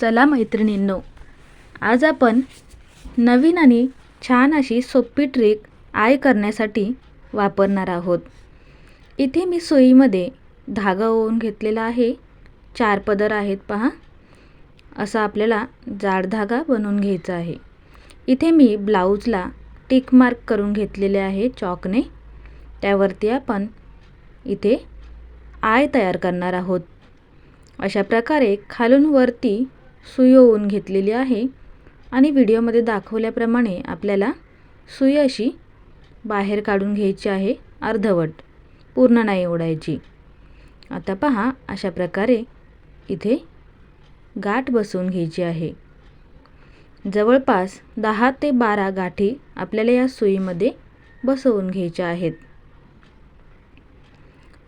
चला मैत्रिणींनो, आज आपण नवीन आणि छान अशी सोपी ट्रिक आय करण्यासाठी वापरणार आहोत। इथे मी सुईमध्ये धागा ओवून घेतलेला आहे। 4 पदर आहेत पहा। असा आपल्याला जाड धागा बनवून घ्यायचा आहे। इथे मी ब्लाउजला टिक मार्क करून घेतलेले आहे चॉकने। त्यावरती आपण इथे आय तयार करणार आहोत। अशा प्रकारे खालून वरती सुई ओवून घेतलेली आहे आणि व्हिडिओमध्ये दाखवल्याप्रमाणे आपल्याला सुई अशी बाहेर काढून घ्यायची आहे, अर्धवट, पूर्ण नाही ओढायची। आता पहा, अशा प्रकारे इथे गाठ बसवून घ्यायची आहे। जवळपास 10 ते 12 गाठी आपल्याला या सुईमध्ये बसवून घ्यायच्या आहेत।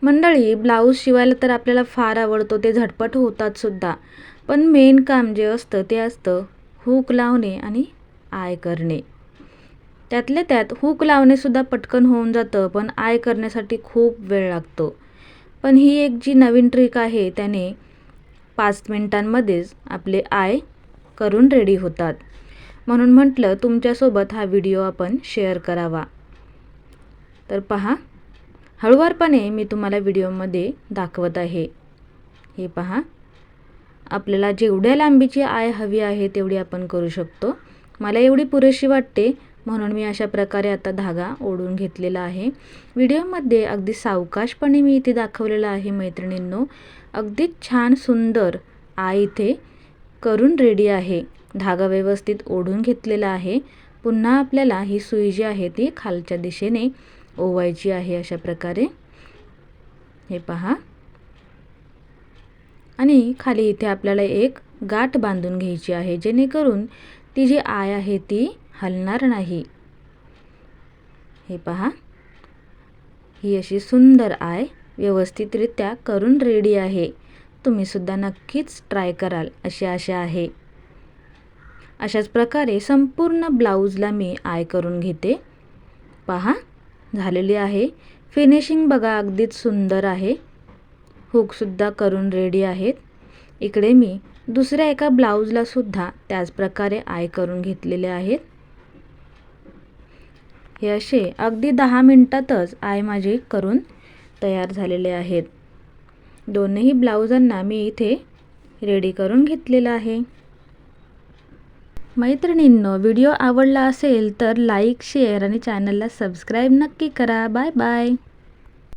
मंडळी, ब्लाऊज शिवायला तर आपल्याला फार आवडतो, ते झटपट होतात सुद्धा, पण मेन काम जे असतं ते असतं हुक लावणे आणि आय करणे। त्यातल्या त्यात हुक लावणे सुद्धा पटकन होऊन जातं, पण आय करण्यासाठी खूप वेळ लागतो। पण ही एक जी नवीन ट्रिक आहे त्याने 5 मिनिटांमध्येच आपले आय करून रेडी होतात। म्हणून म्हटलं तुमच्यासोबत हा व्हिडिओ आपण शेअर करावा। तर पहा, हळूवारपणे मी तुम्हाला व्हिडिओमध्ये दाखवत आहे। हे पहा, आपल्याला जेवढ्या लांबीची आय हवी आहे तेवढी आपण करू शकतो। मला एवढी पुरेशी वाटते, म्हणून मी अशा प्रकारे आता धागा ओढून घेतलेला आहे। व्हिडिओमध्ये अगदी सावकाशपणे मी इथे दाखवलेला आहे मैत्रिणींनो। अगदी छान सुंदर आय इथे करून रेडी आहे। धागा व्यवस्थित ओढून घेतलेला आहे। पुन्हा आपल्याला ही सुई जी आहे ती खालच्या दिशेने ओवायची आहे अशा प्रकारे। हे पहा, आणि खाली इथे आपल्याला एक गाठ बांधून घ्यायची आहे, जेणेकरून ती जी आय आहे ती हलणार नाही। हे पहा, ही अशी सुंदर आय व्यवस्थितरित्या करून रेडी आहे। तुम्ही सुद्धा नक्कीच ट्राय कराल अशी आशा आहे। अशाच प्रकारे संपूर्ण ब्लाऊजला मी आय करून घेते। पहा, झालेली आहे। फिनिशिंग बघा, अगदीच सुंदर आहे। हुक सुद्धा करून रेडी आहेत। इकडे मी दुसऱ्या एका ब्लाऊजला सुद्धा त्याच प्रकारे आय करून घेतलेले आहेत। हे असे अगदी 10 मिनिटातच आय माझे करून तयार झालेले आहेत। दोन्ही ब्लाऊजांना मी इथे रेडी करून घेतलेला आहे। मैत्रिणींनो, व्हिडिओ आवडला असेल तर लाईक, शेअर आणि चॅनलला सबस्क्राईब नक्की करा। Bye bye.